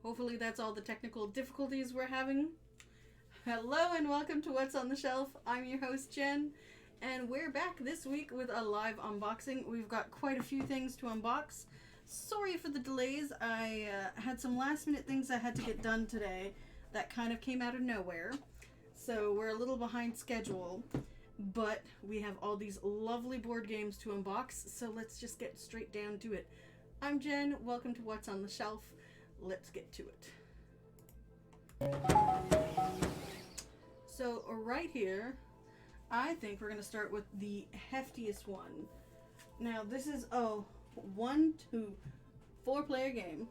Hopefully that's all the technical difficulties we're having. Hello and welcome to What's on the Shelf. I'm your host Jen, and we're back this week with a live unboxing. We've got quite a few things to unbox. Sorry for the delays. I had some last minute things I had to get done today that kind of came out of nowhere. So we're a little behind schedule, but we have all these lovely board games to unbox, so let's just get straight down to it. I'm Jen, welcome to What's on the Shelf. Let's get to it. So right here, I think we're going to start with the heftiest one. Now this is a 1 to 4 player game.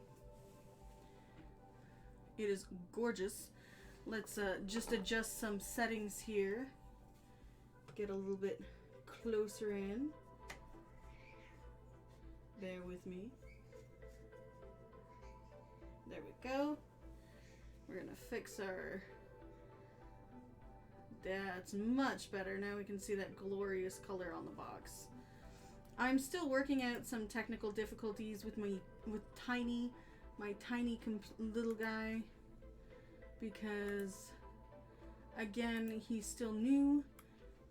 It is gorgeous. Let's just adjust some settings here. Get a little bit closer in. Bear with me. There we go. We're gonna fix our... That's much better. Now we can see that glorious color on the box. I'm still working out some technical difficulties with my tiny little guy, because again, he's still new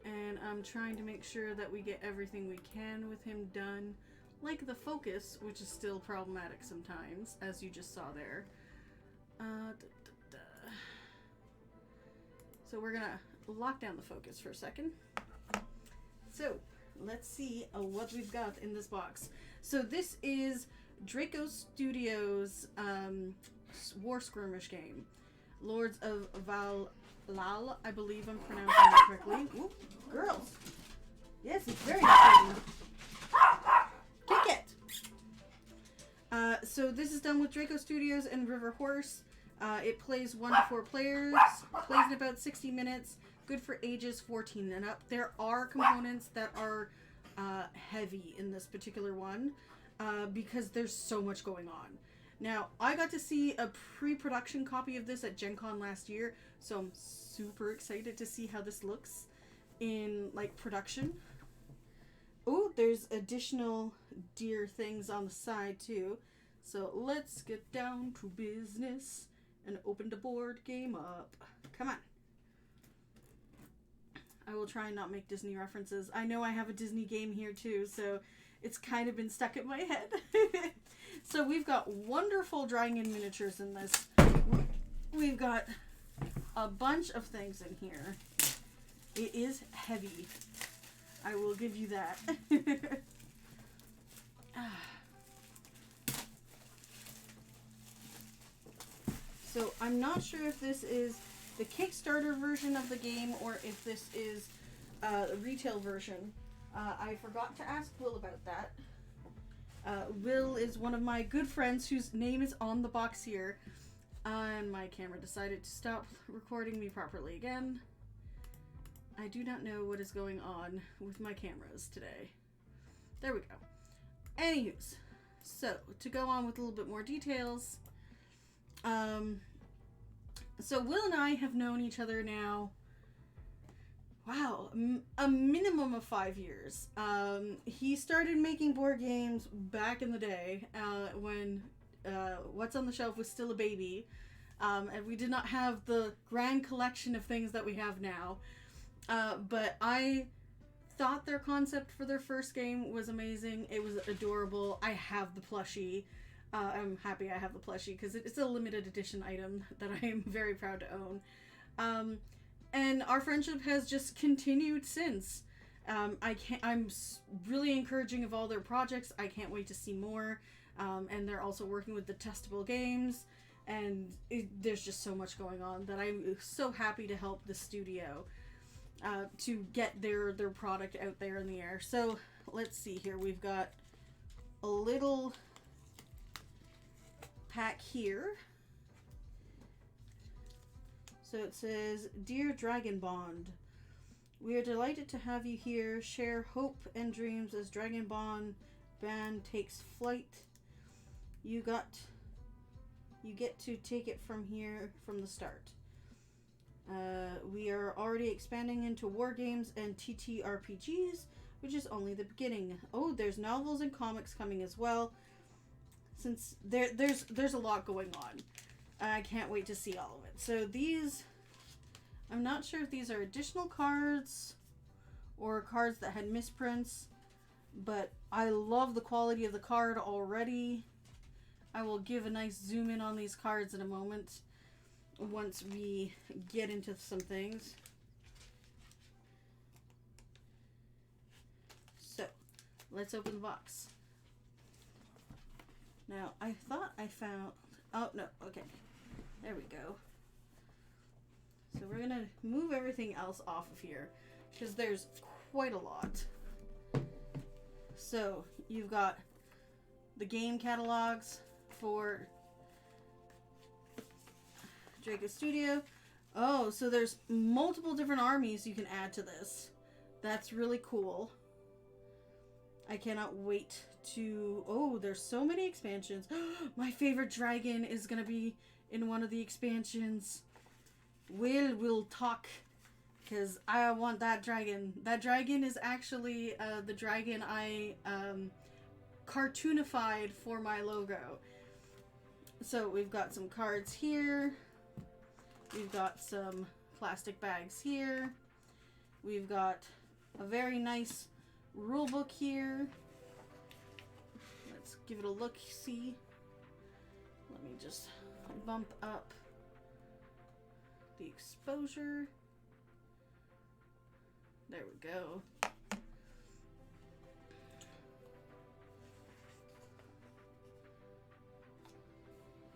and I'm trying to make sure that we get everything we can with him done. Like the focus, which is still problematic sometimes, as you just saw there. So we're gonna lock down the focus for a second. So let's see what we've got in this box. So this is Draco Studios War Skirmish game. Lords of Vaala, I believe I'm pronouncing that correctly. Ooh, girls! Yes, it's very exciting. Kick it! So this is done with Draco Studios and River Horse. It plays 1 to 4 players, plays in about 60 minutes, good for ages 14 and up. There are components that are heavy in this particular one because there's so much going on. Now, I got to see a pre-production copy of this at Gen Con last year, so I'm super excited to see how this looks in, like, production. Oh, there's additional deer things on the side, too. So let's get down to business and open the board game up. Come on. I will try and not make Disney references. I know I have a Disney game here, too, so it's kind of been stuck in my head. So we've got wonderful drawing in miniatures in this. We've got a bunch of things in here. It is heavy. I will give you that. So I'm not sure if this is the Kickstarter version of the game or if this is a retail version. I forgot to ask Will about that. Will is one of my good friends whose name is on the box here. And my camera decided to stop recording me properly again. I do not know what is going on with my cameras today. There we go. Anywho's, so to go on with a little bit more details. So Will and I have known each other now, wow, a minimum of 5 years. He started making board games back in the day when What's on the Shelf was still a baby, and we did not have the grand collection of things that we have now. But I thought their concept for their first game was amazing. It was adorable. I have the plushie. I'm happy I have the plushie because it's a limited edition item that I am very proud to own. And our friendship has just continued since. I'm really encouraging of all their projects. I can't wait to see more. And they're also working with the testable games. And there's just so much going on that I'm so happy to help the studio to get their product out there in the air. So let's see here. We've got a little pack here. So it says, Dear Dragonbond, We are delighted to have you here. Share hope and dreams as Dragonbond band takes flight. You get to take it from here from the start. We are already expanding into war games and TTRPGs, which is only the beginning. Oh, there's novels and comics coming as well. Since there's a lot going on. I can't wait to see all of it. So these, I'm not sure if these are additional cards or cards that had misprints, but I love the quality of the card already. I will give a nice zoom in on these cards in a moment once we get into some things. So, let's open the box. Now, I thought I found... Oh, no. Okay. There we go. So we're going to move everything else off of here, because there's quite a lot. So, you've got the game catalogs for Draco Studio. Oh, so there's multiple different armies you can add to this. That's really cool. I cannot wait to... Oh, there's so many expansions. My favorite dragon is going to be in one of the expansions. We'll talk, because I want that dragon. That dragon is actually the dragon I cartoonified for my logo. So we've got some cards here. We've got some plastic bags here. We've got a very nice rule book here. Let's give it a look, see. Let me just bump up the exposure. There we go.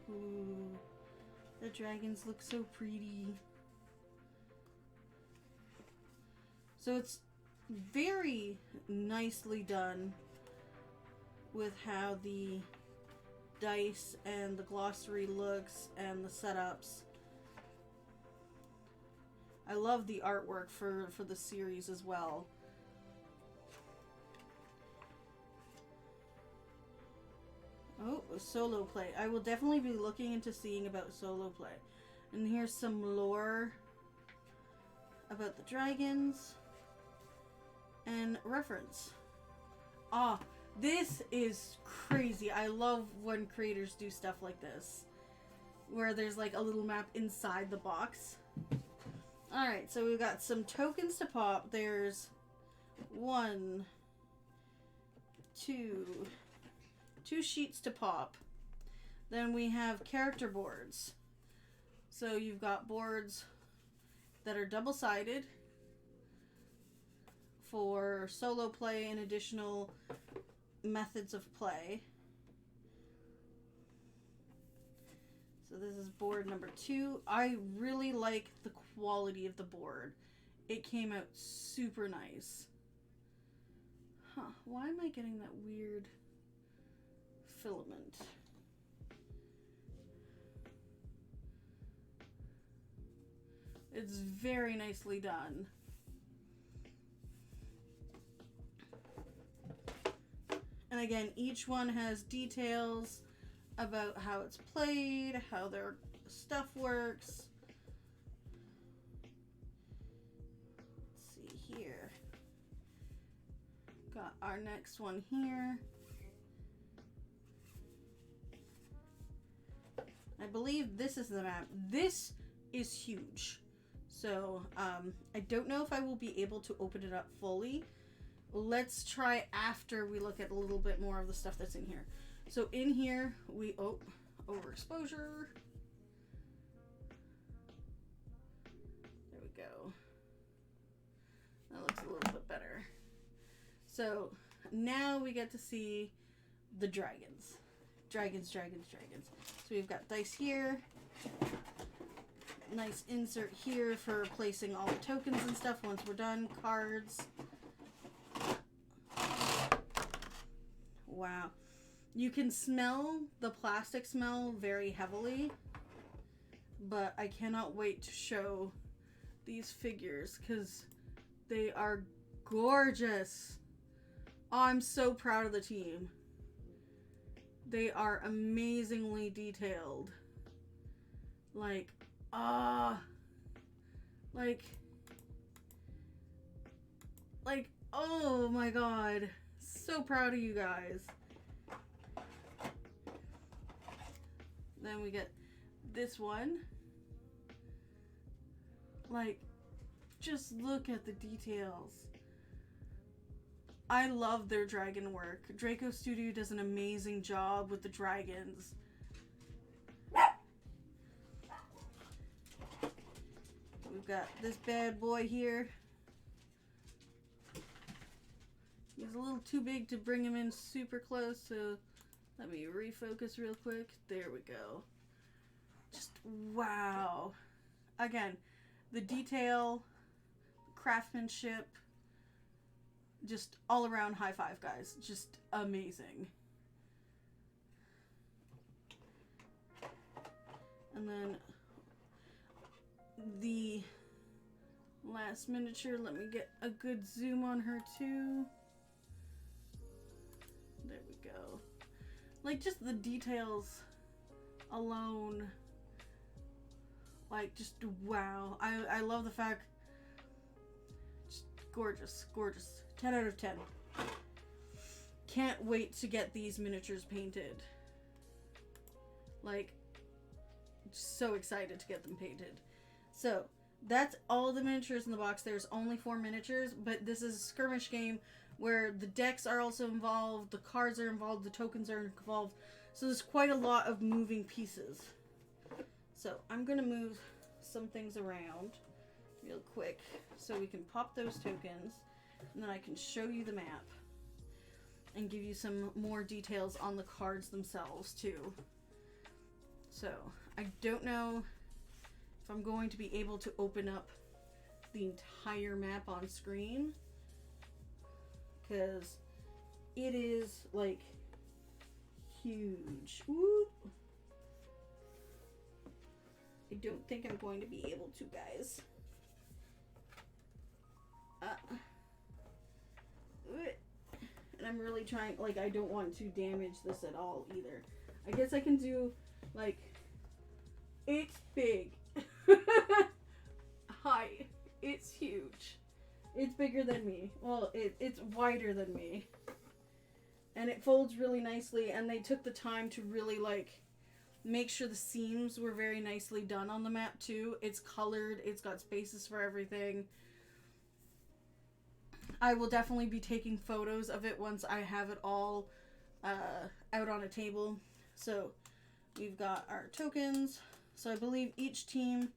Ooh, the dragons look so pretty. So it's very nicely done with how the dice and the glossary looks and the setups. I love the artwork for the series as well. Oh, solo play. I will definitely be looking into seeing about solo play. And here's some lore about the dragons and reference. Ah, this is crazy. I love when creators do stuff like this, where there's like a little map inside the box. Alright, so we've got some tokens to pop. There's 1, 2 sheets to pop. Then we have character boards. So you've got boards that are double-sided for solo play and additional methods of play. So this is board number 2. I really like the quality of the board. It came out super nice. Huh, why am I getting that weird filament? It's very nicely done. And again, each one has details about how it's played, how their stuff works. Let's see here. Got our next one here. I believe this is the map. This is huge. So, I don't know if I will be able to open it up fully. Let's try after we look at a little bit more of the stuff that's in here. So in here, overexposure. There we go. That looks a little bit better. So now we get to see the dragons. Dragons. So we've got dice here. Nice insert here for placing all the tokens and stuff once we're done. Cards. Wow. You can smell the plastic smell very heavily, but I cannot wait to show these figures because They are gorgeous. Oh, I'm so proud of the team. They are amazingly detailed. Like, oh my god. So proud of you guys. Then we get this one. Like, just look at the details. I love their dragon work. Draco Studio does an amazing job with the dragons. We've got this bad boy here. He's a little too big to bring him in super close, so let me refocus real quick. There we go. Just wow. Again, the detail, craftsmanship, just all around high five, guys. Just amazing. And then the last miniature, let me get a good zoom on her too. There we go. Like, just the details alone, like, just wow. I love the fact, just gorgeous, gorgeous. 10 out of 10. Can't wait to get these miniatures painted. Like, so excited to get them painted. So that's all the miniatures in the box. There's only 4 miniatures, but this is a skirmish game where the decks are also involved, the cards are involved, the tokens are involved. So there's quite a lot of moving pieces. So I'm gonna move some things around real quick so we can pop those tokens, and then I can show you the map and give you some more details on the cards themselves too. So I don't know if I'm going to be able to open up the entire map on screen, because it is like huge. Whoop. I don't think I'm going to be able to, guys. And I'm really trying, like, I don't want to damage this at all either. I guess I can do, like, it's big. Hi. It's huge. It's bigger than me. Well, it's wider than me. And it folds really nicely, and they took the time to really, like, make sure the seams were very nicely done on the map too. It's colored, it's got spaces for everything. I will definitely be taking photos of it once I have it all out on a table. So we've got our tokens. So I believe each team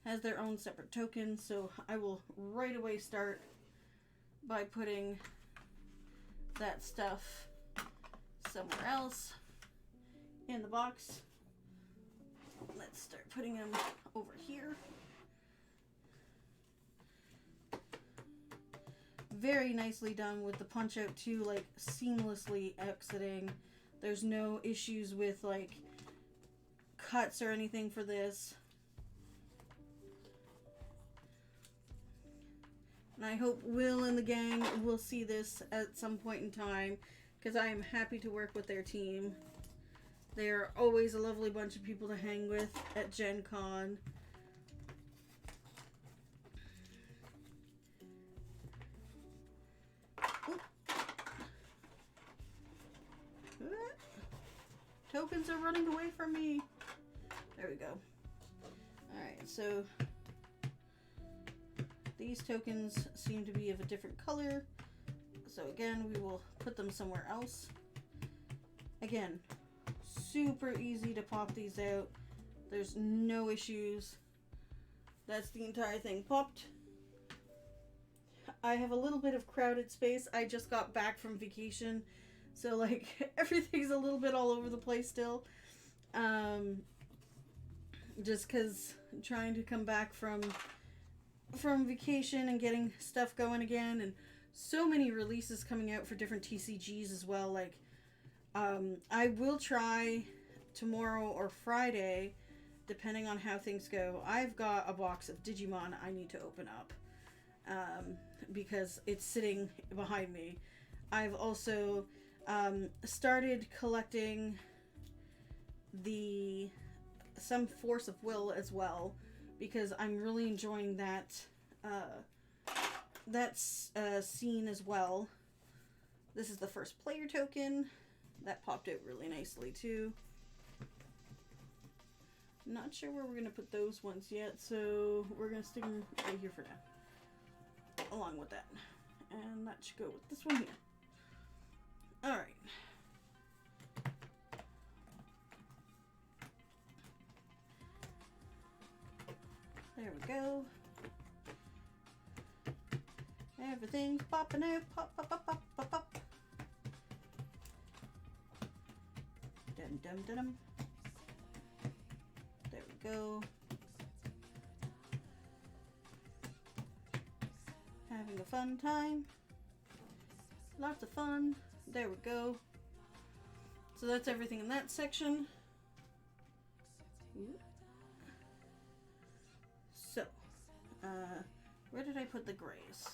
has their own separate tokens. So I will right away start by putting that stuff somewhere else in the box. Let's start putting them over here. Very nicely done with the punch out too, like seamlessly exiting. There's no issues with like cuts or anything for this. And I hope Will and the gang will see this at some point in time, because I am happy to work with their team. They are always a lovely bunch of people to hang with at Gen Con. Tokens are running away from me. There we go. Alright, so these tokens seem to be of a different color. So again, we will put them somewhere else. Again, super easy to pop these out. There's no issues. That's the entire thing popped. I have a little bit of crowded space. I just got back from vacation, so like everything's a little bit all over the place still. Just because I'm trying to come back from vacation and getting stuff going again, and so many releases coming out for different TCGs as well. Like I will try tomorrow or Friday, depending on how things go. I've got a box of Digimon I need to open up. because it's sitting behind me. I've also started collecting some Force of Will as well, because I'm really enjoying that scene as well. This is the first player token. That popped out really nicely too. Not sure where we're going to put those ones yet, so we're going to stick them right here for now, along with that. And that should go with this one here. Alright. There we go. Everything's popping out. Pop, pop, pop, pop, pop, pop. Dum, dum, dum, dum. There we go. Having a fun time. Lots of fun. There we go. So that's everything in that section. So, where did I put the grays?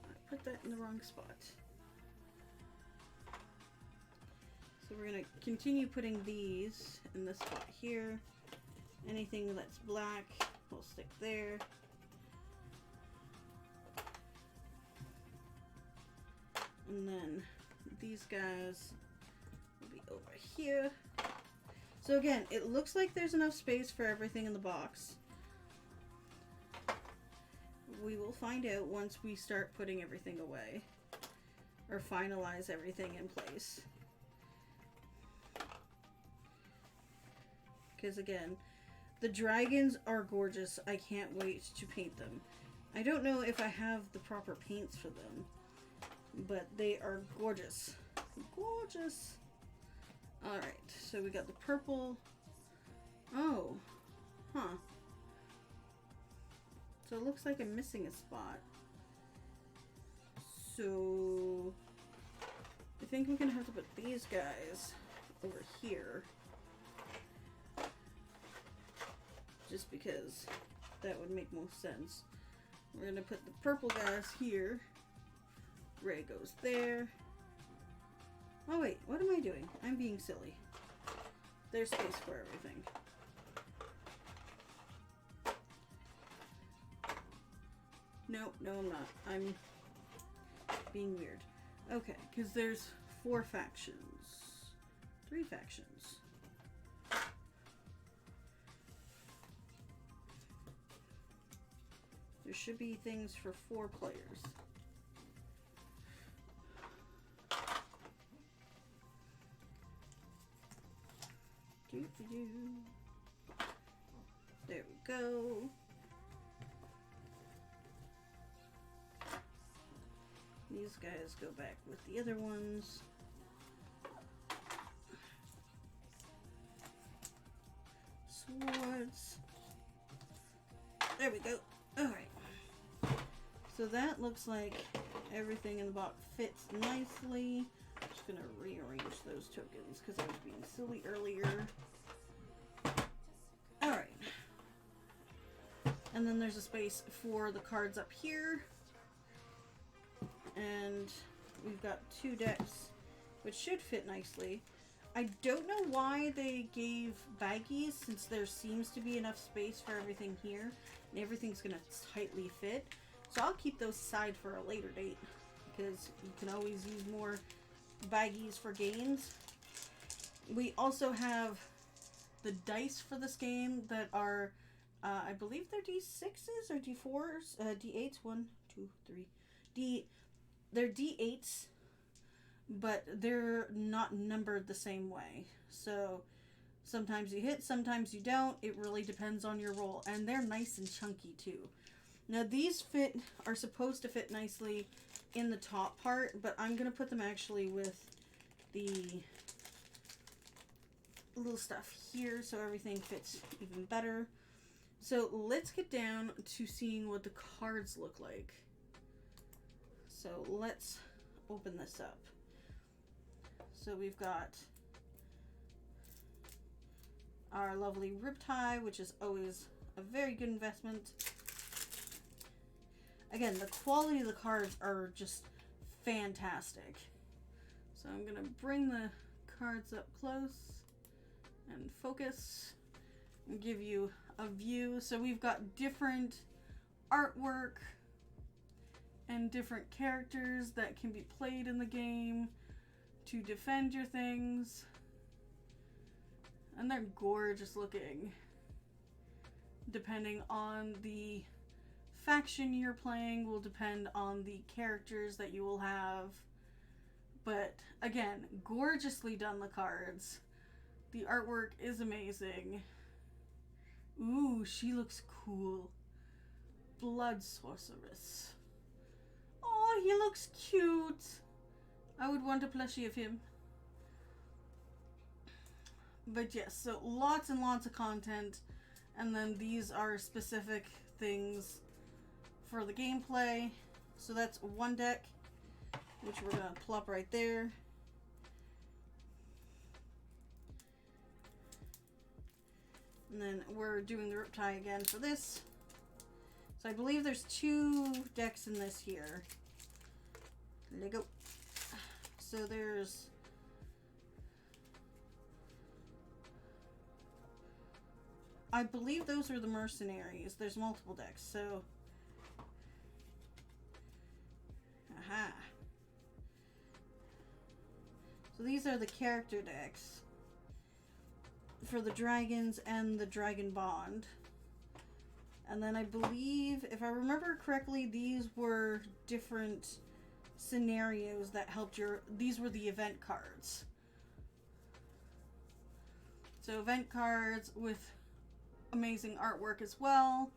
I put that in the wrong spot. So we're going to continue putting these in this spot here. Anything that's black will stick there. And then these guys will be over here. So again, it looks like there's enough space for everything in the box. We will find out once we start putting everything away, or finalize everything in place. Because again, the dragons are gorgeous. I can't wait to paint them. I don't know if I have the proper paints for them, but they are gorgeous. Gorgeous. Alright, so we got the purple. Oh, huh. So it looks like I'm missing a spot. So I think we're gonna have to put these guys over here. Just because that would make most sense. We're gonna put the purple guys here. Gray goes there. Oh wait, what am I doing? I'm being silly. There's space for everything. No, I'm not. I'm being weird. Okay, because there's 4 factions. 3 factions. There should be things for 4 players. There we go. These guys go back with the other ones. Swords. There we go. Alright. So that looks like everything in the box fits nicely. I'm just going to rearrange those tokens because I was being silly earlier. Alright. And then there's a space for the cards up here. And we've got 2 decks, which should fit nicely. I don't know why they gave baggies, since there seems to be enough space for everything here, and everything's going to tightly fit. So I'll keep those aside for a later date, because you can always use more baggies for games. We also have the dice for this game that are, I believe they're D6s or D4s, D8s, 1, 2, 3, they're D8s, but they're not numbered the same way. So sometimes you hit, sometimes you don't. It really depends on your roll. And they're nice and chunky too. Now these are supposed to fit nicely in the top part, but I'm going to put them actually with the little stuff here so everything fits even better. So let's get down to seeing what the cards look like. So let's open this up. So we've got our lovely Riptide, which is always a very good investment. again, the quality of the cards are just fantastic. So I'm gonna bring the cards up close and focus and give you a view. So we've got different artwork and different characters that can be played in the game to defend your things. And they're gorgeous looking. Depending on the faction you're playing will depend on the characters that you will have. But again, gorgeously done, the cards. The artwork is amazing. Ooh, she looks cool. Blood Sorceress. Oh, he looks cute. I would want a plushie of him. But yes, so lots and lots of content. And then these are specific things for the gameplay. So that's one deck, which we're going to plop right there. And then we're doing the Riptide again for this. So I believe there's 2 decks in this here. Lego. So there's... I believe those are the mercenaries. There's multiple decks, so... Aha. So these are the character decks for the dragons and the Dragonbond. And then I believe, if I remember correctly, these were different scenarios that helped your... These were the event cards. So event cards with amazing artwork as well.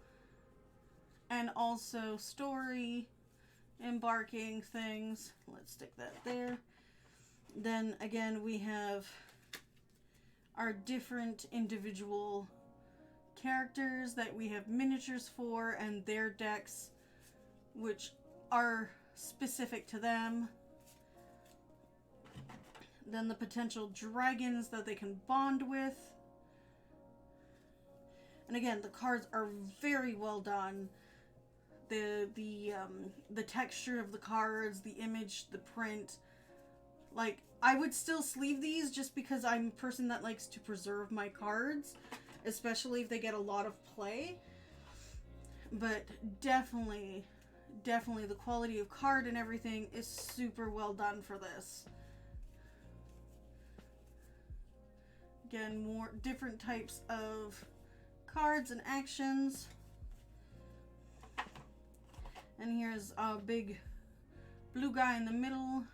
And also story, embarking things. Let's stick that there. Then again, we have our different individual characters that we have miniatures for and their decks, which are specific to them. Then the potential dragons that they can bond with. And again, the cards are very well done. The texture of the cards, the image, the print. Like, I would still sleeve these just because I'm a person that likes to preserve my cards, especially if they get a lot of play. But definitely the quality of card and everything is super well done for this. Again, more different types of cards and actions. And here's a big blue guy in the middle,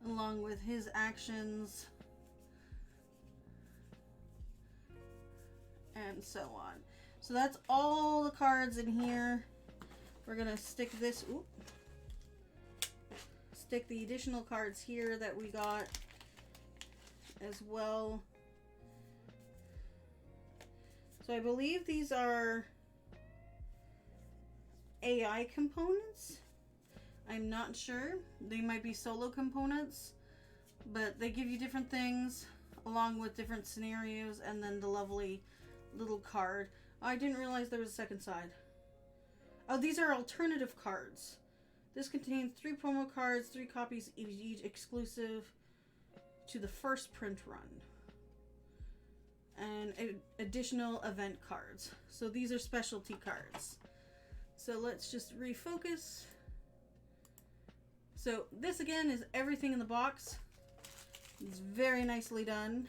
along with his actions, and so on. So that's all the cards in here. We're gonna stick this, stick the additional cards here that we got as well. So I believe these are AI components. I'm not sure. They might be solo components, but they give you different things along with different scenarios, and then the lovely little card. Oh, I didn't realize there was a second side. Oh, these are alternative cards. This contains 3 promo cards, 3 copies each exclusive to the first print run. And additional event cards. So these are specialty cards. So let's just refocus. So this again is everything in the box. It's very nicely done.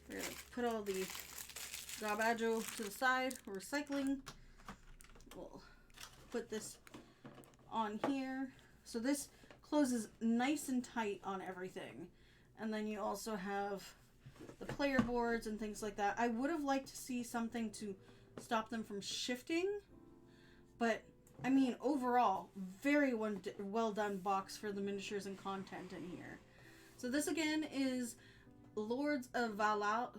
We're gonna put all the garbage to the side. Recycling. We'll put this on here. So this closes nice and tight on everything. And then you also have the player boards and things like that. I would have liked to see something to stop them from shifting. But, I mean, overall, very well done box for the miniatures and content in here. So this again is Lords of Vaala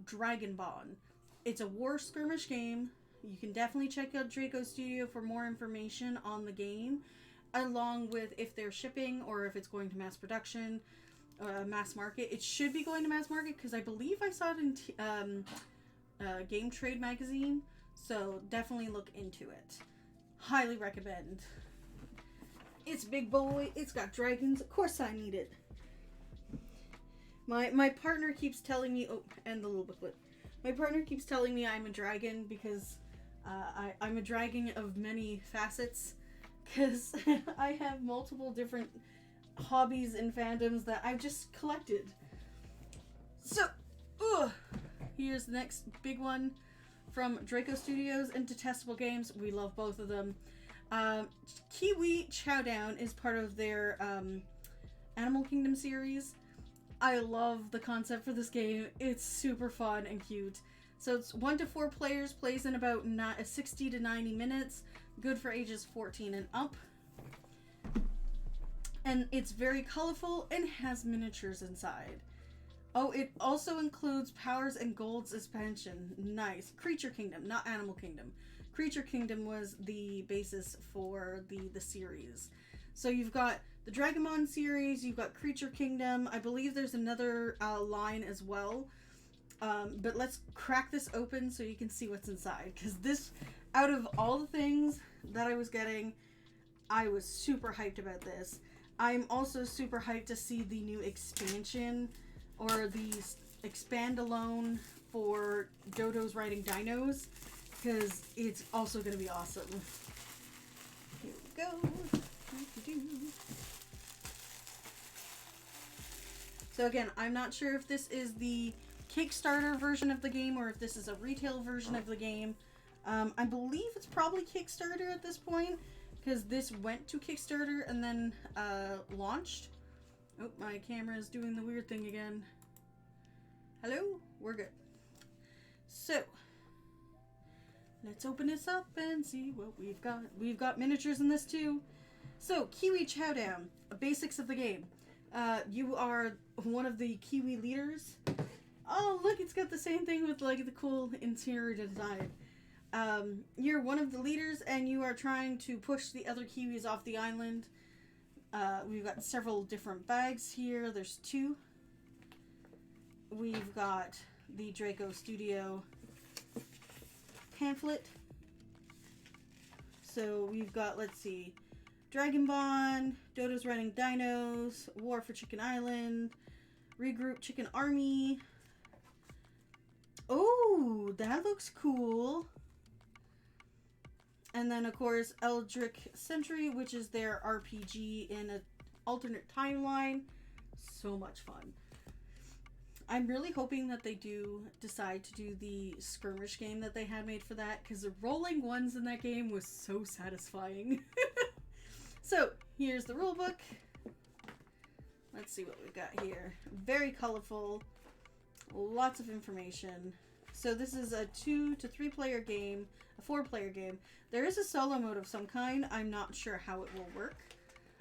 Dragonbond. It's a war skirmish game. You can definitely check out Draco Studio for more information on the game, along with if they're shipping or if it's going to mass production, mass market. It should be going to mass market because I believe I saw it in Game Trade magazine. So definitely look into it. Highly recommend. It's big boy. It's got dragons. Of course I need it. My partner keeps telling me, oh, and the little booklet. My partner keeps telling me I'm a dragon because I'm a dragon of many facets, because I have multiple different hobbies and fandoms that I've just collected. So, here's the next big one from Draco Studios and Detestable Games. We love both of them. Kiwi Chow is part of their Animal Kingdom series. I love the concept for this game. It's super fun and cute. So it's 1 to 4 players, plays in about 60 to 90 minutes. Good for ages 14 and up. And it's very colorful and has miniatures inside. Oh, it also includes Powers and Gold's expansion. Nice. Creature Kingdom, not Animal Kingdom. Creature Kingdom was the basis for the series. So you've got the Dragonbond series, you've got Creature Kingdom. I believe there's another line as well. But let's crack this open so you can see what's inside. Because this, out of all the things that I was getting, I was super hyped about this. I'm also super hyped to see the new expansion, or the expand alone for Dodo's Riding Dinos, because it's also going to be awesome. Here we go. So again, I'm not sure if this is the Kickstarter version of the game or if this is a retail version of the game. I believe it's probably Kickstarter at this point, because this went to Kickstarter and then launched. Oh, my camera is doing the weird thing again. Hello? We're good. So, let's open this up and see what we've got. We've got miniatures in this too. So, Kiwi Chowdown, basics of the game. You are one of the Kiwi leaders. Oh, look, it's got the same thing with like the cool interior design. You're one of the leaders and you are trying to push the other Kiwis off the island. We've got several different bags here. There's 2. We've got the Draco Studio pamphlet. So we've got, let's see, Dragonbond, Dodo's Riding Dinos, War for Chicken Island, Regroup Chicken Army. Oh, that looks cool. And then, of course, Eldritch Century, which is their RPG in an alternate timeline. So much fun. I'm really hoping that they do decide to do the skirmish game that they had made for that, because the rolling ones in that game was so satisfying. So, here's the rulebook. Let's see what we've got here. Very colorful. Lots of information. So this is a 2 to 3 player game, a 4 player game. There is a solo mode of some kind. I'm not sure how it will work,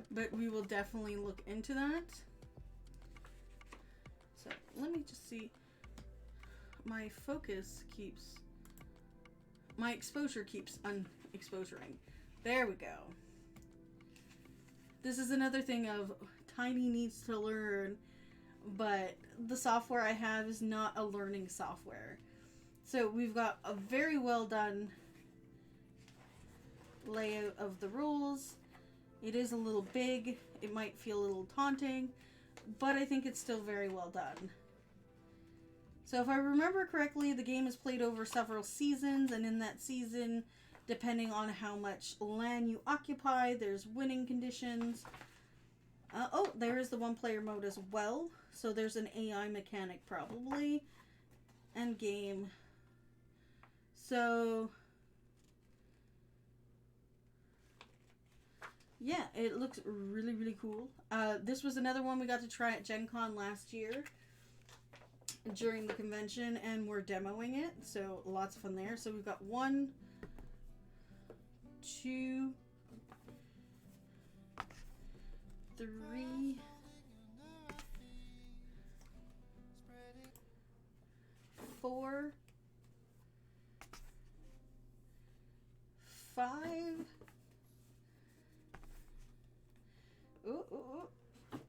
but we will definitely look into that. So let me just see. My exposure keeps unexposuring. There we go. This is another thing of Tiny needs to learn, but the software I have is not a learning software. So we've got a very well done layout of the rules. It is a little big. It might feel a little taunting, but I think it's still very well done. So if I remember correctly, the game is played over several seasons, and in that season, depending on how much land you occupy, there's winning conditions. Oh, there is the 1-player mode as well. So there's an AI mechanic probably. And game. So, yeah, it looks really, really cool. This was another one we got to try at Gen Con last year during the convention, and we're demoing it. So lots of fun there. So we've got 1, 2, 3, 4, 5.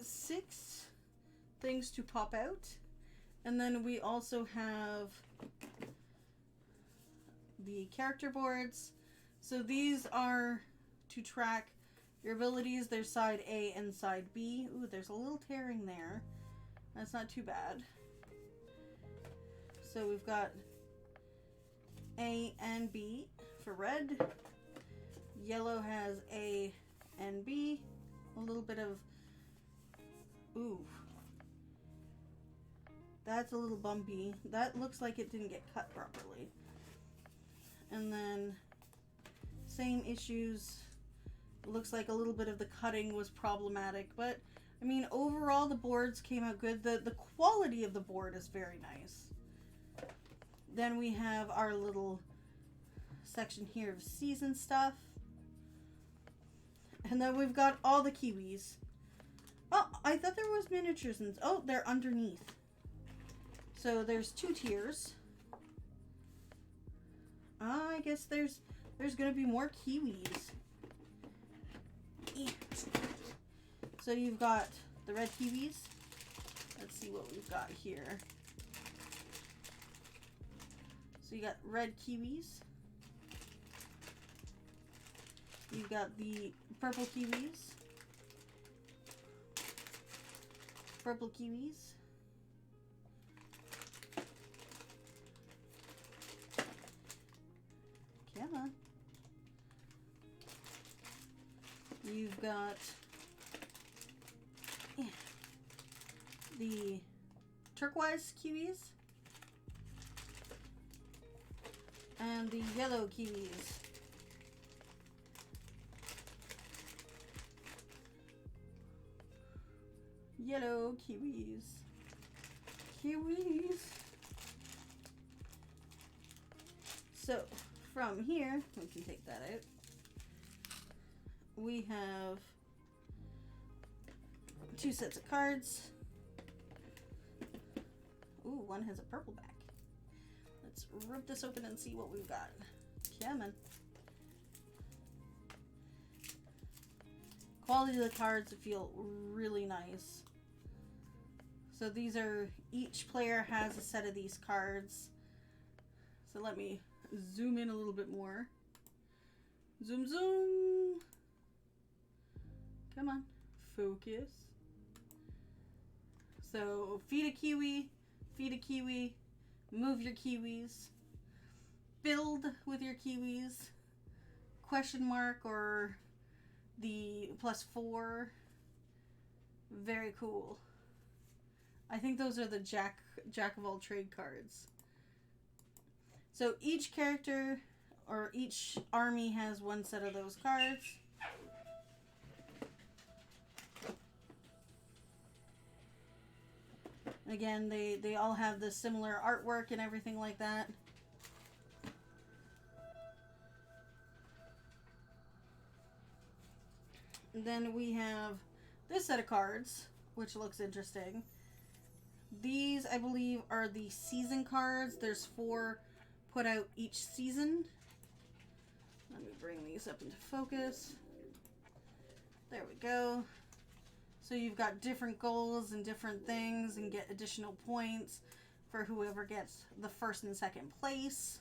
6 things to pop out. And then we also have the character boards. So these are to track your abilities. There's side A and side B. Ooh, there's a little tearing there. That's not too bad. So we've got A and B for red. Yellow has A and B. A little bit of... Ooh. That's a little bumpy. That looks like it didn't get cut properly. And then same issues. Looks like a little bit of the cutting was problematic, but I mean overall the boards came out good. The quality of the board is very nice. Then we have our little section here of season stuff. And then we've got all the Kiwis. Oh, I thought there was miniatures and oh, they're underneath. So there's 2 tiers. I guess there's gonna be more Kiwis. So you've got the red Kiwis. Let's see what we've got here. So you got red Kiwis. You've got the purple Kiwis. Purple Kiwis. Come on. You've got the turquoise Kiwis and the yellow Kiwis. Yellow Kiwis. Kiwis. So, from here, we can take that out. We have 2 sets of cards. Ooh, one has a purple back. Let's rip this open and see what we've got. Come on. Quality of the cards feel really nice. So these are, each player has a set of these cards. So let me zoom in a little bit more. Zoom, zoom. Come on, focus. So feed a Kiwi, move your Kiwis, build with your Kiwis, question mark or the +4. Very cool. I think those are the jack of all trade cards. So each character or each army has 1 set of those cards. Again, they all have the similar artwork and everything like that. And then we have this set of cards, which looks interesting. These, I believe, are the season cards. There's 4 put out each season. Let me bring these up into focus. There we go. So you've got different goals and different things and get additional points for whoever gets the 1st and 2nd place.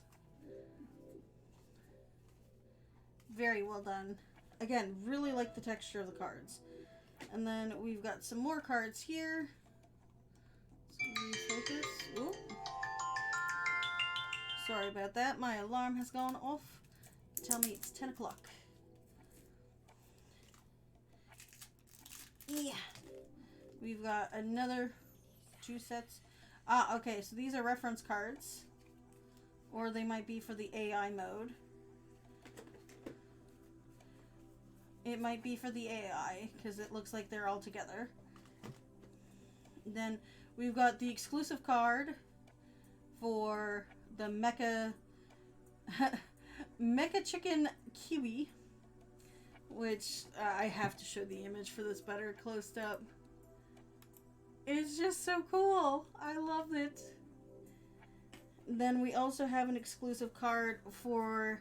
Very well done. Again, really like the texture of the cards. And then we've got some more cards here. So refocus. Ooh. Sorry about that. My alarm has gone off. Tell me it's 10 o'clock. Yeah. We've got another 2 sets. Ah, okay. So these are reference cards. Or they might be for the AI mode. It might be for the AI, because it looks like they're all together. Then we've got the exclusive card for the Mecha Chicken Kiwi, which I have to show the image for this better close up. It's just so cool. I love it. Then we also have an exclusive card for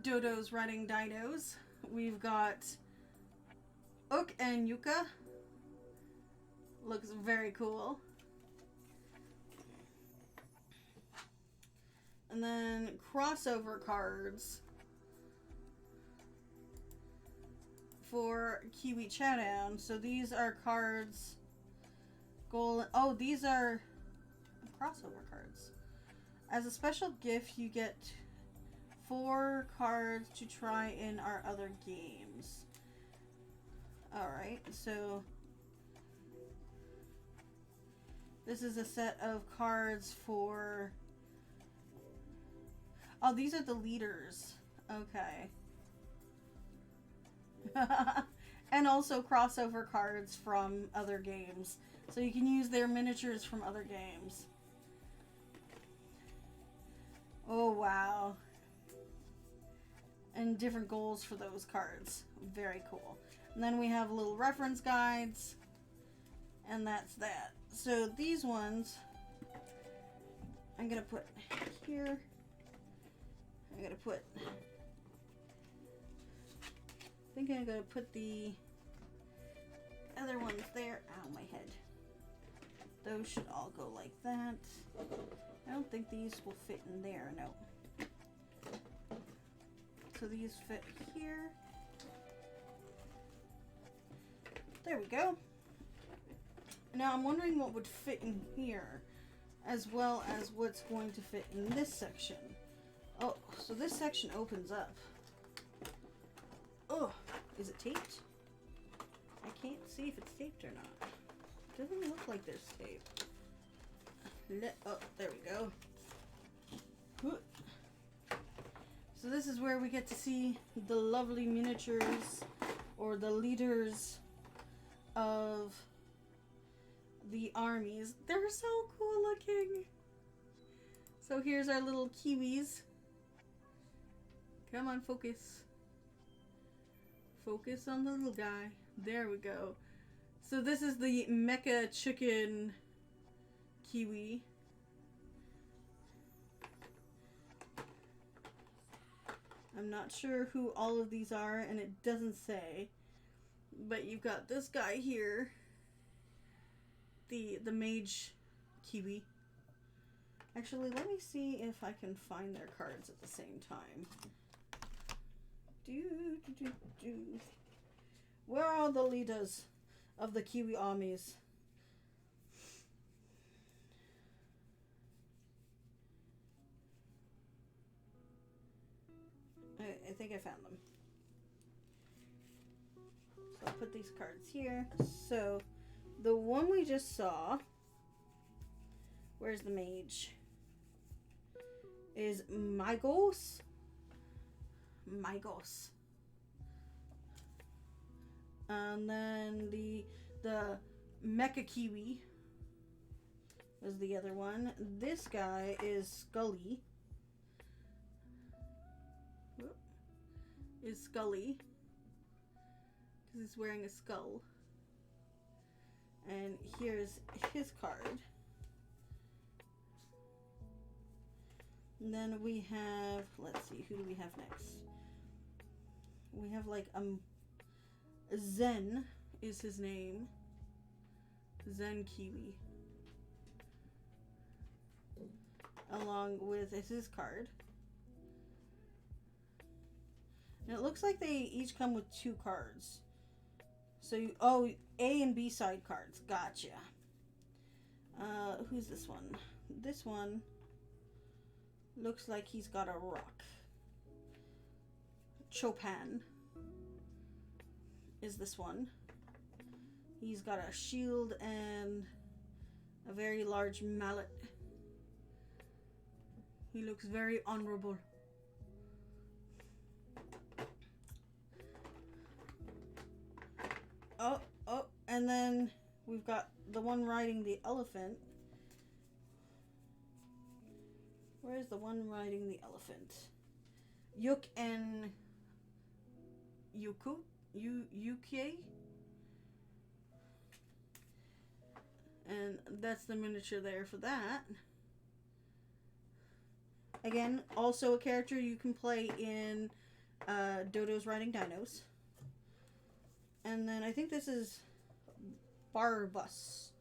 Dodo's Running Dinos. We've got Ook and Yuka. Looks very cool. And then crossover cards for Kiwi Chowdown. So these are cards. Oh, these are crossover cards. As a special gift, you get 4 cards to try in our other games. Alright, so this is a set of cards for... Oh, these are the leaders. Okay. And also crossover cards from other games. So you can use their miniatures from other games. Oh, wow. And different goals for those cards. Very cool. And then we have little reference guides. And that's that. So these ones, I'm going to put here. I'm going to put... I think I'm going to put the other ones there. Ow, my head. Those should all go like that. I don't think these will fit in there, no. So these fit here. There we go. Now I'm wondering what would fit in here, as well as what's going to fit in this section. Oh, so this section opens up. Oh, is it taped? I can't see if it's taped or not. Doesn't look like there's tape. Oh, there we go. So this is where we get to see the lovely miniatures, or the leaders of the armies. They're so cool looking. So here's our little Kiwis. Come on, focus. Focus on the little guy. There we go. So this is the Mecha Chicken Kiwi. I'm not sure who all of these are, and it doesn't say. But you've got this guy here. The Mage Kiwi. Actually, let me see if I can find their cards at the same time. Where are the leaders of the Kiwi armies? I think I found them. So I'll put these cards here. So the one we just saw, where's the mage? Is Mygos. And then the Mecha Kiwi was the other one. This guy is Scully. Is Scully. Because he's wearing a skull. And here's his card. And then we have, let's see, who do we have next? We have like Zen is his name. Zen Kiwi. Along with his card. And it looks like they each come with 2 cards. So you, oh, A and B side cards. Gotcha. Who's this one? This one looks like he's got a rock. Chopin is this one. He's got a shield and a very large mallet. He looks very honorable. Oh, and then we've got the one riding the elephant. Where's the one riding the elephant? Yuk and Yuku? Yuki? And that's the miniature there for that. Again, also a character you can play in Dodo's Riding Dinos. And then I think this is Barbus.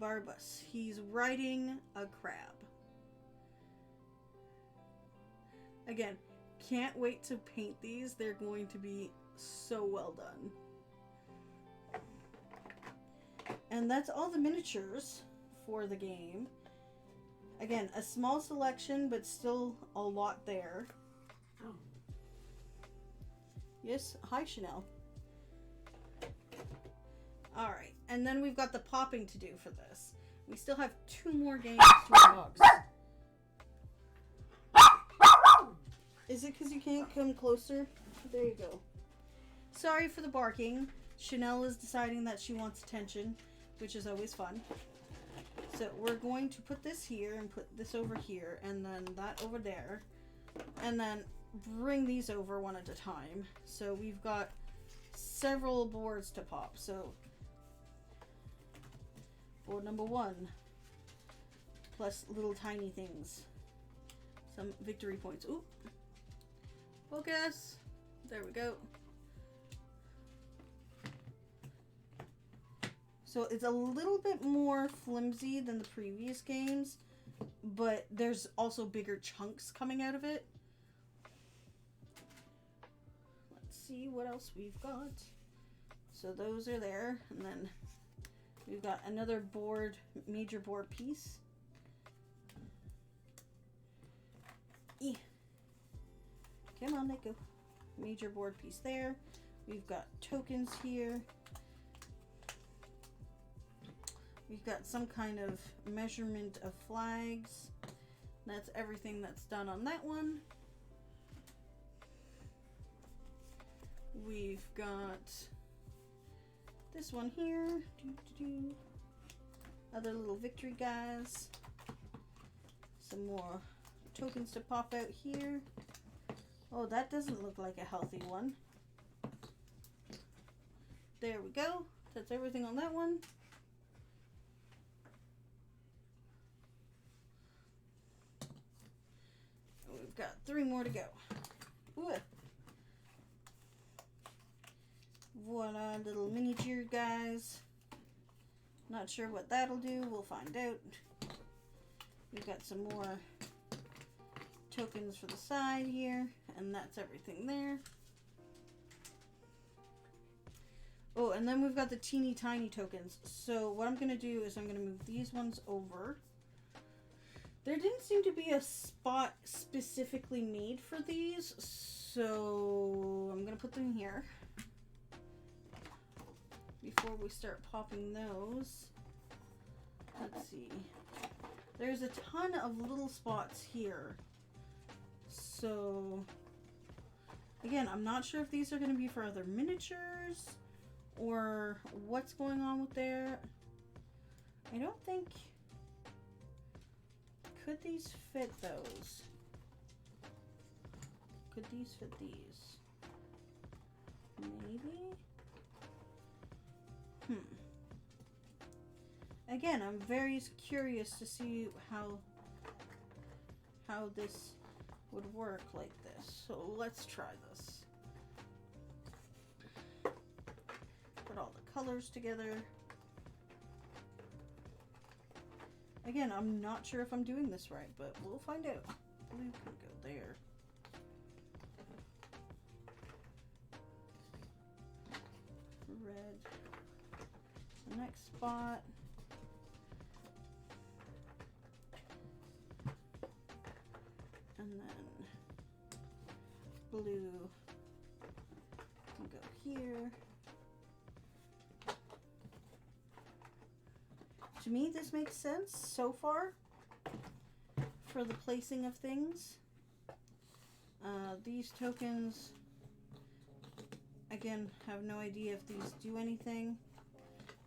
Barbus. He's riding a crab. Again, can't wait to paint these. They're going to be so well done. And that's all the miniatures for the game. Again, a small selection, but still a lot there. Oh. Yes, hi Chanel. Alright, and then we've got the popping to do for this. We still have 2 more games to unbox. Is it because you can't come closer? There you go. Sorry for the barking. Chanel is deciding that she wants attention, which is always fun. So we're going to put this here and put this over here and then that over there. And then bring these over one at a time. So we've got several boards to pop. So board number 1. Plus little tiny things. Some victory points. Ooh. Focus. There we go. So it's a little bit more flimsy than the previous games, but there's also bigger chunks coming out of it. Let's see what else we've got. So those are there, and then we've got another board, major board piece. Come on, let go. Major board piece there. We've got tokens here. We've got some kind of measurement of flags. That's everything that's done on that one. We've got this one here. Other little victory guys. Some more tokens to pop out here. Oh, that doesn't look like a healthy one. There we go. That's everything on that one. We've got 3 more to go. Ooh. Voila, little miniature guys. Not sure what that'll do. We'll find out. We've got some more tokens for the side here, and that's everything there. Oh, and then we've got the teeny tiny tokens. So what I'm going to do is I'm going to move these ones over. There didn't seem to be a spot specifically made for these, so I'm going to put them here before we start popping those. Let's see. There's a ton of little spots here. So, again, I'm not sure if these are going to be for other miniatures or what's going on with there. I don't think... Could these fit those? Could these fit these? Maybe? Again, I'm very curious to see how this would work like this. So let's try this. Put all the colors together. Again, I'm not sure if I'm doing this right, but we'll find out. Blue can go there. Red. The next spot. And then blue can go here. To me, this makes sense so far for the placing of things. These tokens, again, have no idea if these do anything.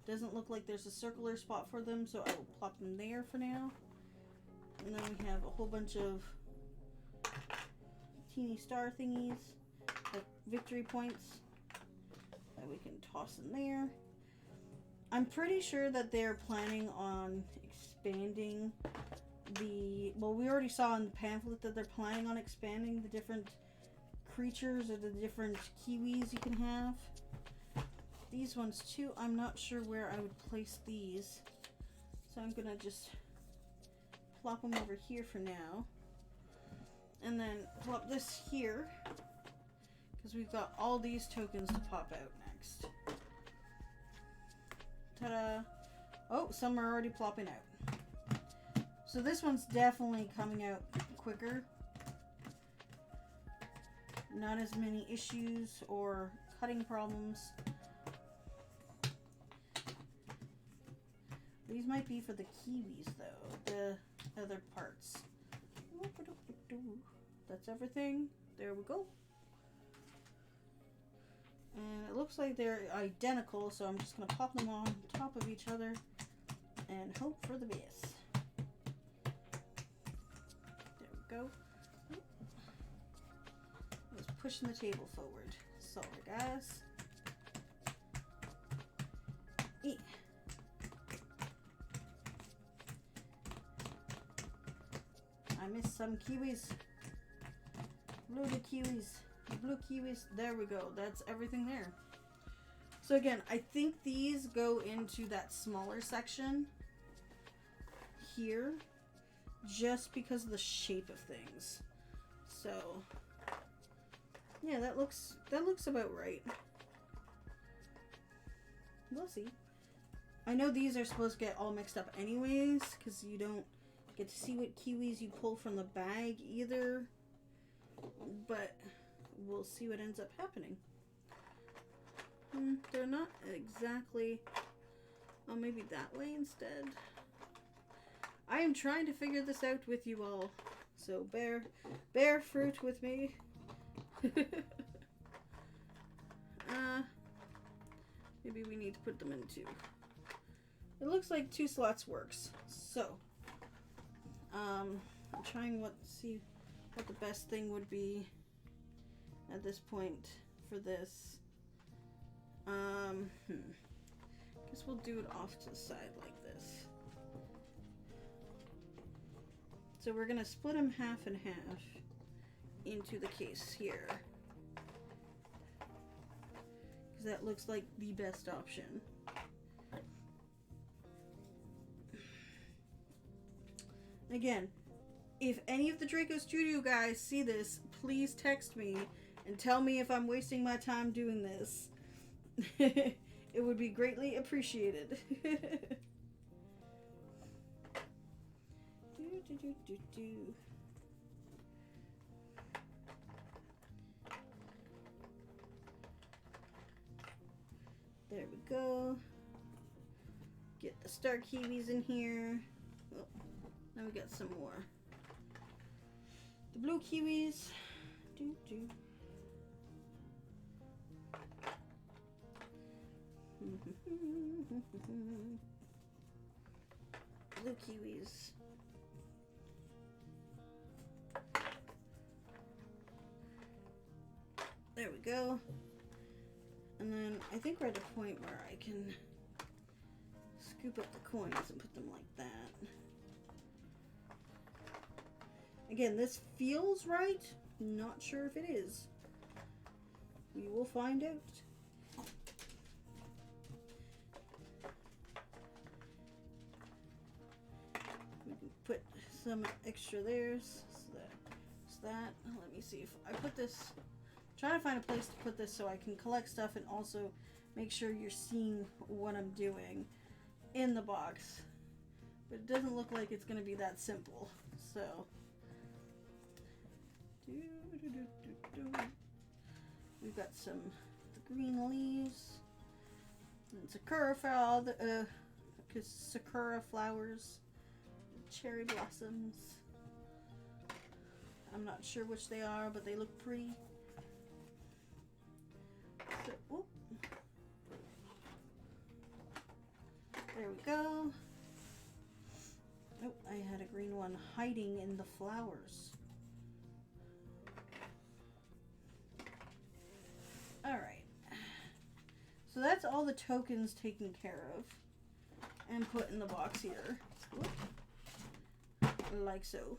Doesn't look like there's a circular spot for them, so I will plop them there for now. And then we have a whole bunch of teeny star thingies, like victory points, that we can toss in there. I'm pretty sure that they're planning on expanding the... Well, we already saw in the pamphlet that they're planning on expanding the different creatures or the different Kiwis you can have. These ones too, I'm not sure where I would place these. So I'm gonna just plop them over here for now. And then plop this here, because we've got all these tokens to pop out next. Ta-da! Oh, some are already plopping out. So this one's definitely coming out quicker. Not as many issues or cutting problems. These might be for the Kiwis though, the other parts. That's everything. There we go. And it looks like they're identical, so I'm just going to pop them on top of each other and hope for the best. There we go. I was pushing the table forward. Sorry, guys. Yeah. I missed some Kiwis. Blue Kiwis. Blue Kiwis. There we go. That's everything there. So again, I think these go into that smaller section here just because of the shape of things. So yeah, that looks about right. We'll see. I know these are supposed to get all mixed up anyways, because you don't get to see what Kiwis you pull from the bag either. But we'll see what ends up happening. They're not exactly... Oh, maybe that way instead. I am trying to figure this out with you all. So bear fruit with me. Maybe we need to put them in two. It looks like 2 slots works. So, I'm trying see what the best thing would be at this point for this. Guess we'll do it off to the side like this. So we're gonna split them half and half into the case here, because that looks like the best option. Again, if any of the Draco Studio guys see this, please text me and tell me if I'm wasting my time doing this. It would be greatly appreciated. There we go. Get the star Kiwis in here. Oh, now we got some more. The blue Kiwis. Blue Kiwis. There we go. And then I think we're at a point where I can scoop up the coins and put them like that. Again, this feels right. Not sure if it is. We will find out. We can put some extra there. So that. Let me see if I put this. Trying to find a place to put this so I can collect stuff and also make sure you're seeing what I'm doing in the box. But it doesn't look like it's going to be that simple. So, we've got some the green leaves and sakura flowers, cherry blossoms. I'm not sure which they are, but they look pretty. So, there we go. Oh, I had a green one hiding in the flowers. Alright. So that's all the tokens taken care of and put in the box here. Like so.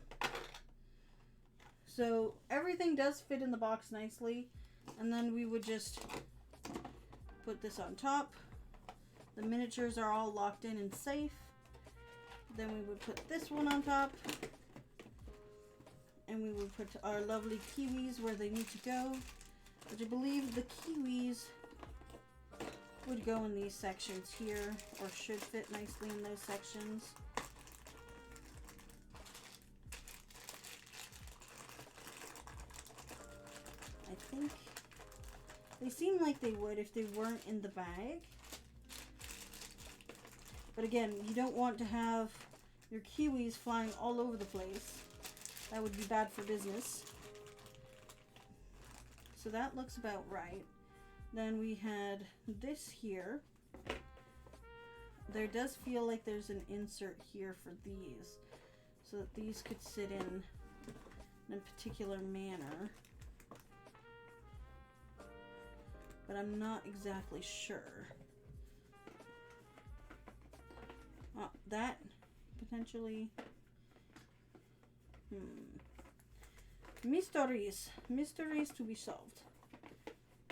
So everything does fit in the box nicely. And then we would just put this on top. The miniatures are all locked in and safe. Then we would put this one on top. And we would put our lovely kiwis where they need to go. Which I believe the kiwis would go in these sections here, or should fit nicely in those sections. I think they seem like they would if they weren't in the bag. But again, you don't want to have your kiwis flying all over the place. That would be bad for business. So that looks about right. Then we had this here. There does feel like there's an insert here for these, so that these could sit in a particular manner. But I'm not exactly sure. That potentially... Mysteries. Mysteries to be solved.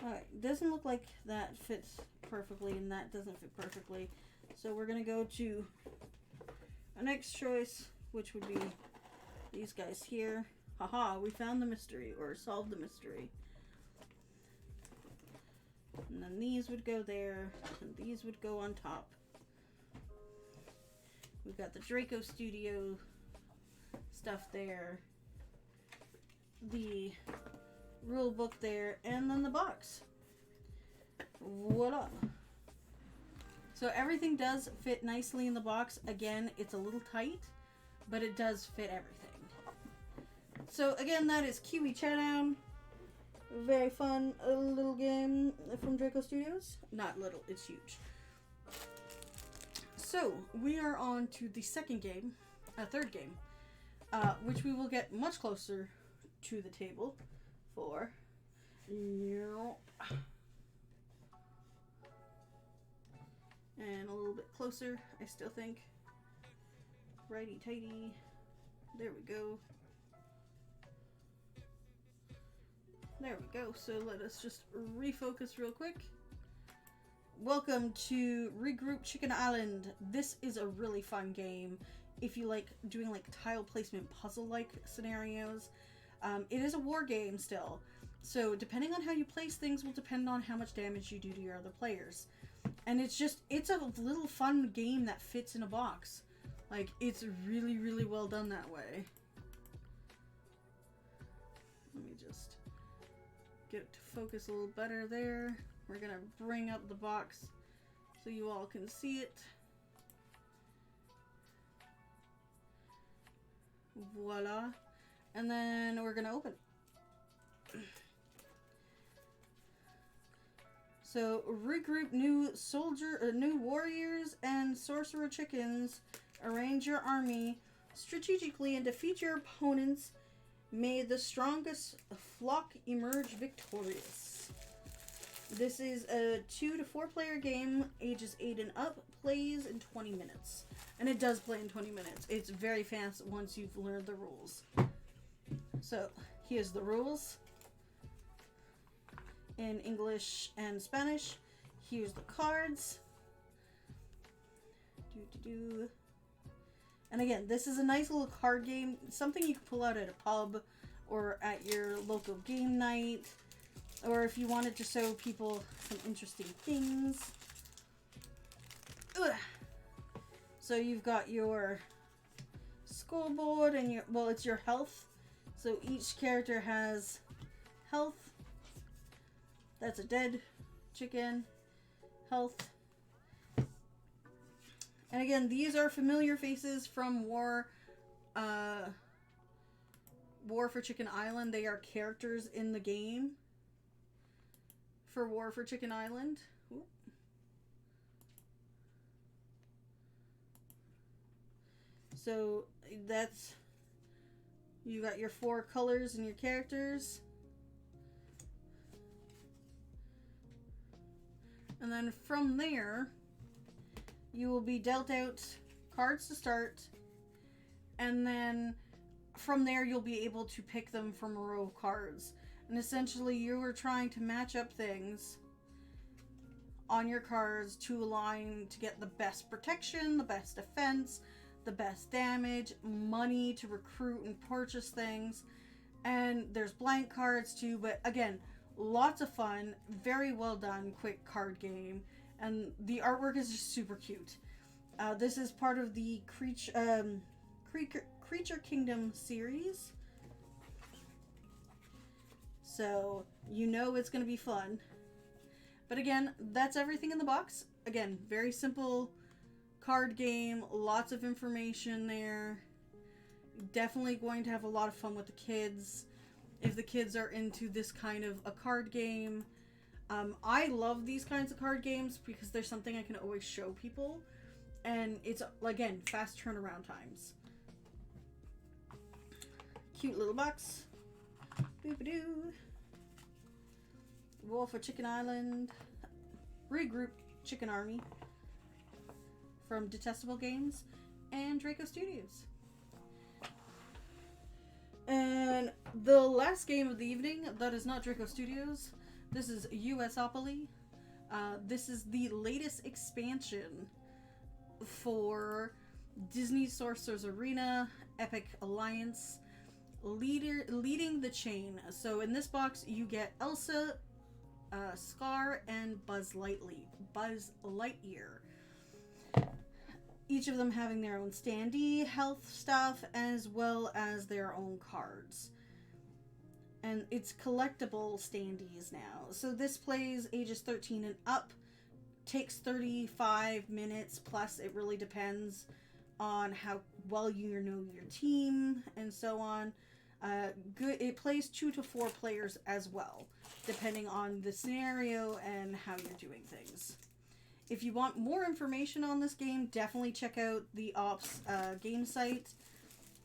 Alright, doesn't look like that fits perfectly and that doesn't fit perfectly. So we're going to go to our next choice, which would be these guys here. Haha, we found the mystery, or solved the mystery. And then these would go there, and these would go on top. We've got the Draco Studio stuff there. The rule book there, and then the box. Voila. So everything does fit nicely in the box. Again, it's a little tight, but it does fit everything. So again, that is Kiwi Chowdown. Very fun little game from Draco Studios. Not little, it's huge. So we are on to the second game, third game, which we will get much closer to the table for. And a little bit closer, I still think. Righty tighty. There we go. There we go. So let us just refocus real quick. Welcome to Regroup Chicken Island. This is a really fun game if you like doing like tile placement puzzle-like scenarios. It is a war game still, so depending on how you place things will depend on how much damage you do to your other players. And it's a little fun game that fits in a box. Like, it's really, really well done that way. Let me just get it to focus a little better there. We're gonna bring up the box so you all can see it. Voila. And then we're gonna open. So regroup new warriors and sorcerer chickens. Arrange your army strategically and defeat your opponents. May the strongest flock emerge victorious. This is a 2 to 4 player game, ages 8 and up, plays in 20 minutes. And it does play in 20 minutes. It's very fast once you've learned the rules. So, here's the rules in English and Spanish. Here's the cards. And again, this is a nice little card game. Something you can pull out at a pub or at your local game night. Or if you wanted to show people some interesting things. Ugh. So you've got your scoreboard and it's your health. So each character has health. That's a dead chicken. Health. And again, these are familiar faces from War for Chicken Island. They are characters in the game for War for Chicken Island. Ooh. So that's, you got your 4 colors and your characters. And then from there, you will be dealt out cards to start. And then from there, you'll be able to pick them from a row of cards. And essentially, you are trying to match up things on your cards to align to get the best protection, the best defense, the best damage, money to recruit and purchase things, and there's blank cards too. But again, lots of fun, very well done, quick card game, and the artwork is just super cute. This is part of the Creature Kingdom series, so you know it's going to be fun. But again, that's everything in the box. Again, very simple card game, lots of information there. Definitely going to have a lot of fun with the kids if the kids are into this kind of a card game. I love these kinds of card games because there's something I can always show people, and it's, again, fast turnaround times. Cute little box. Boop-a-doo. Wolf of Chicken Island. Regroup Chicken Army from Detestable Games and Draco Studios. And the last game of the evening, that is not Draco Studios. This is USopoly. This is the latest expansion for Disney Sorcerer's Arena Epic Alliance, leading the chain. So in this box, you get Elsa, Scar, and Buzz Lightyear. Each of them having their own standee, health stuff, as well as their own cards. And it's collectible standees now. So this plays ages 13 and up. Takes 35 minutes, plus it really depends on how well you know your team and so on. It plays 2 to 4 players as well, depending on the scenario and how you're doing things. If you want more information on this game, definitely check out the Ops game site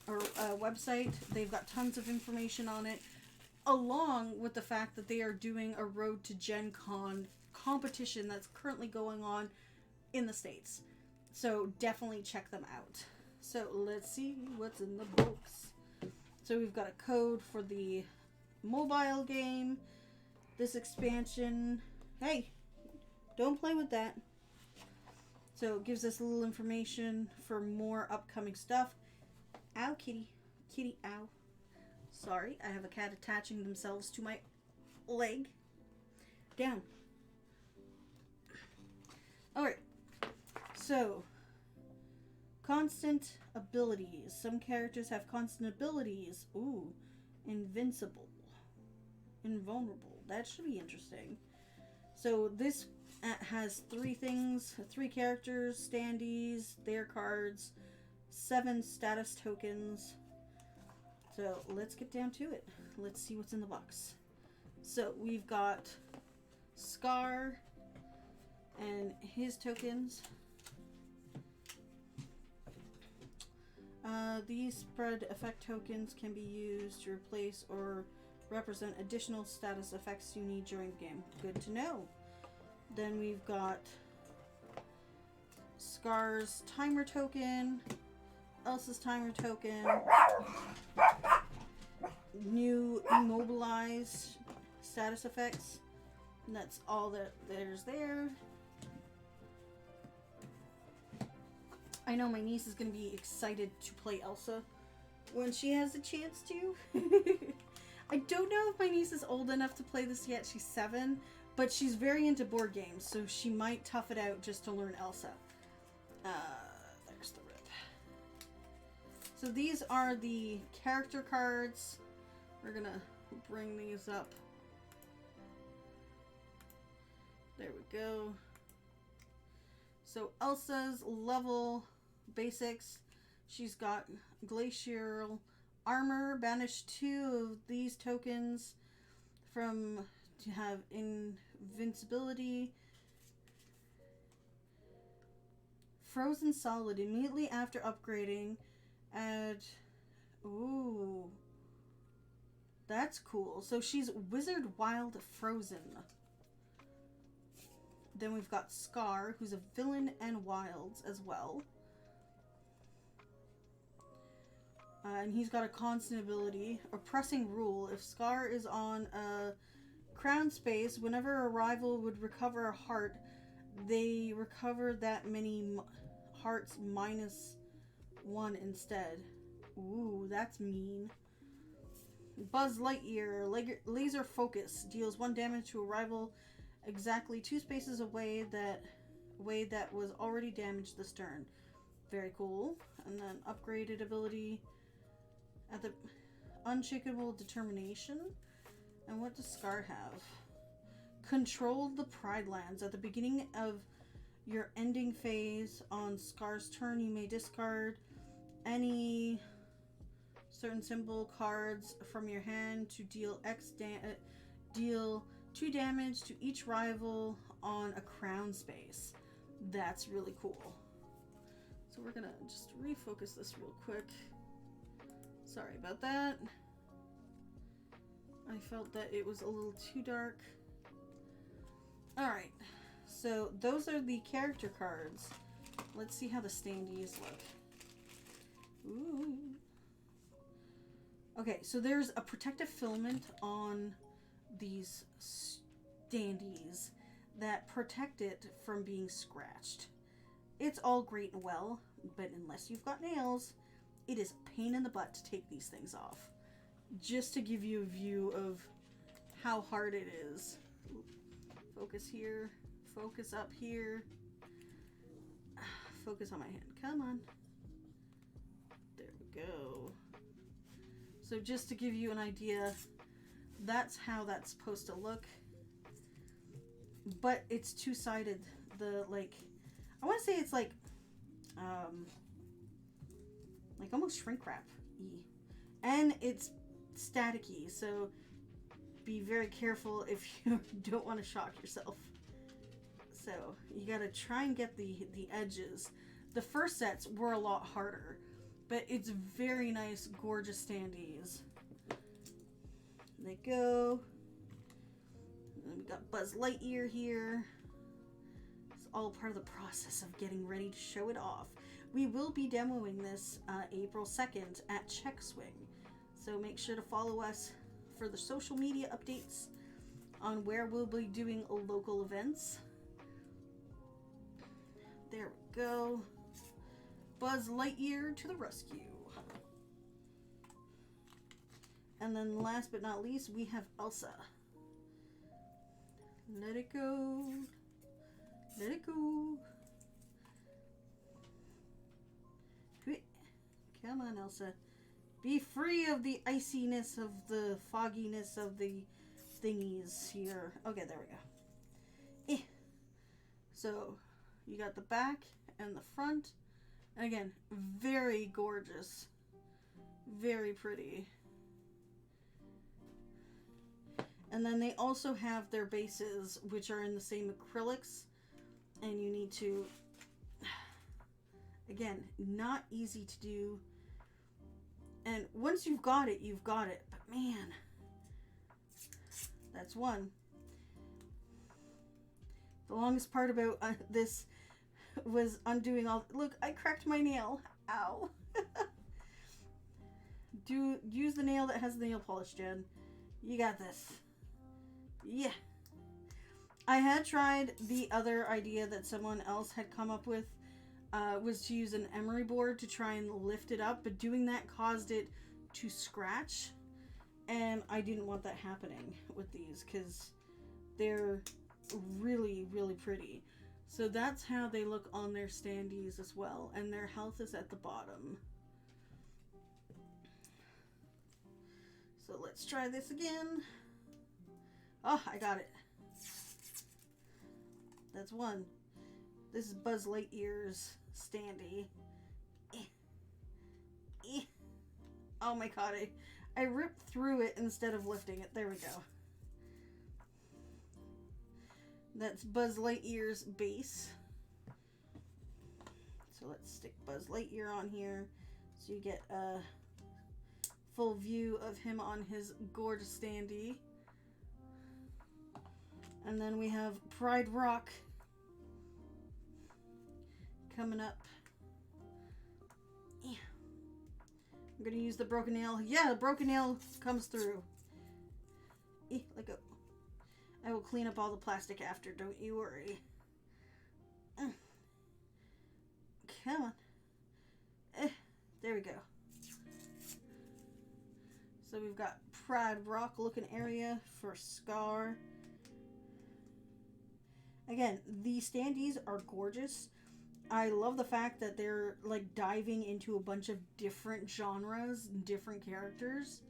or website. They've got tons of information on it, along with the fact that they are doing a Road to Gen Con competition that's currently going on in the States. So definitely check them out. So let's see what's in the box. So we've got a code for the mobile game. This expansion. Hey, don't play with that. So it gives us a little information for more upcoming stuff. Ow, kitty. Kitty, ow. Sorry, I have a cat attaching themselves to my leg. Down. Alright. So, constant abilities. Some characters have constant abilities. Ooh, invincible. Invulnerable. That should be interesting. So this has 3 things. 3 characters, standees, their cards, 7 status tokens. So let's get down to it. Let's see what's in the box. So we've got Scar and his tokens. These spread effect tokens can be used to replace or represent additional status effects you need during the game. Good to know. Then we've got Scar's timer token, Elsa's timer token, new immobilized status effects, and that's all that there's there. I know my niece is going to be excited to play Elsa when she has a chance to. I don't know if my niece is old enough to play this yet. She's 7, but she's very into board games, so she might tough it out just to learn Elsa. There's the rip. So these are the character cards. We're going to bring these up. There we go. So Elsa's level basics. She's got glacial armor. Banish 2 of these tokens to have invincibility. Frozen solid immediately after upgrading. Add. Ooh. That's cool. So she's Wizard Wild Frozen. Then we've got Scar, who's a villain and wilds as well. And he's got a constant ability, Oppressing Rule. If Scar is on a crown space, whenever a rival would recover a heart, they recover that many hearts minus one instead. Ooh, that's mean. Buzz Lightyear, laser focus, deals 1 damage to a rival exactly 2 spaces away that was already damaged this turn. Very cool. And then upgraded ability at the unshakable determination. And what does Scar have? Control the Pride Lands. At the beginning of your ending phase on Scar's turn, you may discard any certain symbol cards from your hand to deal deal 2 damage to each rival on a crown space. That's really cool. So we're gonna just refocus this real quick. Sorry about that. I felt that it was a little too dark. Alright, so those are the character cards. Let's see how the standees look. Ooh. Okay, so there's a protective filament on these standees that protect it from being scratched. It's all great and well, but unless you've got nails, it is a pain in the butt to take these things off. Just to give you a view of how hard it is. Focus here, focus up here, focus on my hand. Come on. There we go. So just to give you an idea, that's how that's supposed to look. But it's two-sided. I want to say it's like almost shrink wrap-y. And it's staticky, so be very careful if you don't want to shock yourself. So you gotta try and get the edges. The first sets were a lot harder, but it's very nice, gorgeous standees. They go. And we got Buzz Lightyear here. It's all part of the process of getting ready to show it off. We will be demoing this April 2nd at Check Swing. So make sure to follow us for the social media updates on where we'll be doing local events. There we go. Buzz Lightyear to the rescue. And then last but not least, we have Elsa. Let it go. Let it go. Come on, Elsa. Be free of the iciness, of the fogginess of the thingies here. Okay, there we go. So, you got the back and the front. And again, very gorgeous. Very pretty. And then they also have their bases, which are in the same acrylics. And you need to... Again, not easy to do. And once you've got it, you've got it. But man, that's one. The longest part about this was undoing all... Look, I cracked my nail. Ow. Use the nail that has the nail polish, Jen. You got this. Yeah. I had tried the other idea that someone else had come up with. Was to use an emery board to try and lift it up, but doing that caused it to scratch, and I didn't want that happening with these because they're really, really pretty. So that's how they look on their standees as well, and their health is at the bottom. So let's try this again. Oh, I got it. That's one. This is Buzz Lightyear's standee. Oh my god, I ripped through it instead of lifting it. There we go. That's Buzz Lightyear's base. So let's stick Buzz Lightyear on here so you get a full view of him on his gorgeous standee. And then we have Pride Rock coming up. Yeah. I'm gonna use the broken nail. Yeah, the broken nail comes through. Let go. I will clean up all the plastic after, don't you worry. Come on. There we go. So we've got Pride Rock looking area for Scar. Again, these standees are gorgeous. I love the fact that they're like diving into a bunch of different genres and different characters.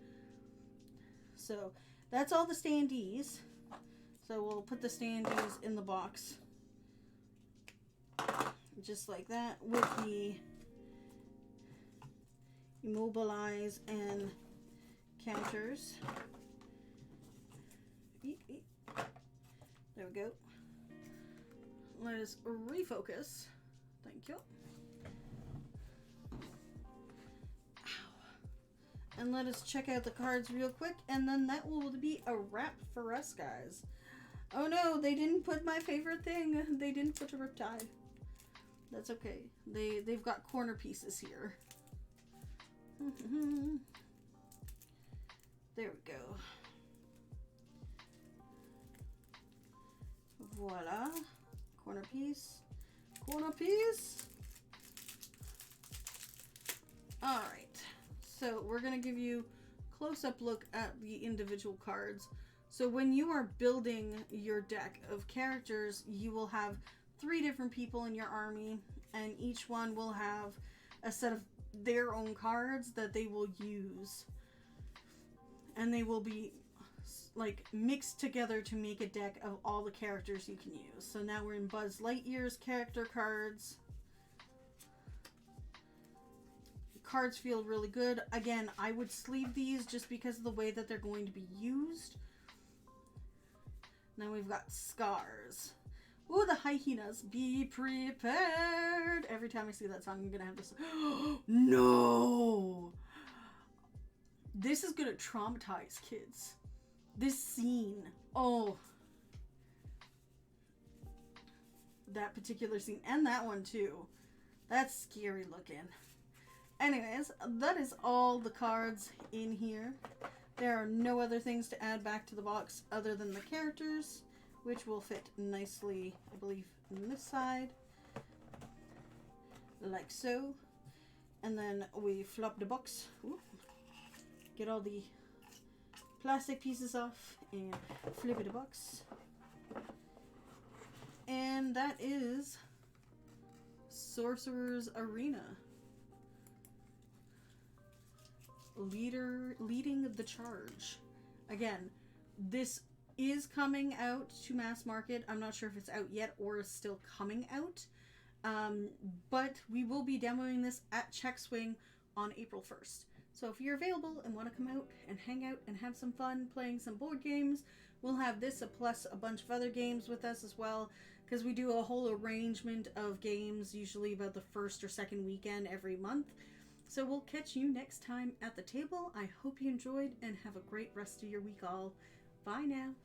So that's all the standees. So we'll put the standees in the box. Just like that with the immobilize and counters. There we go. Let us refocus. Thank you. Ow. And let us check out the cards real quick, and then that will be a wrap for us, guys. Oh no, they didn't put my favorite thing. They didn't put a Riptide. That's okay. They've got corner pieces here. There we go. Voila. Corner piece. Corner piece. Alright. So we're going to give you a close-up look at the individual cards. So when you are building your deck of characters, you will have 3 different people in your army, and each one will have a set of their own cards that they will use. And they will be like mixed together to make a deck of all the characters you can use. So now we're in Buzz Lightyear's character cards. Cards feel really good. Again, I would sleeve these just because of the way that they're going to be used. Now we've got Scars. Ooh, the hyenas. Be prepared. Every time I see that song, I'm gonna have this. No! This is gonna traumatize kids. This scene. Oh. That particular scene. And that one too. That's scary looking. Anyways, that is all the cards in here. There are no other things to add back to the box other than the characters, which will fit nicely, I believe, on this side. Like so. And then we flop the box. Ooh. Get all the plastic pieces off and flip it the box. And that is Sorcerer's Arena. Leading the charge. Again, this is coming out to mass market. I'm not sure if it's out yet or is still coming out. But we will be demoing this at Check Swing on April 1st. So if you're available and want to come out and hang out and have some fun playing some board games, we'll have this plus a bunch of other games with us as well, because we do a whole arrangement of games usually about the first or second weekend every month. So we'll catch you next time at the table. I hope you enjoyed and have a great rest of your week all. Bye now.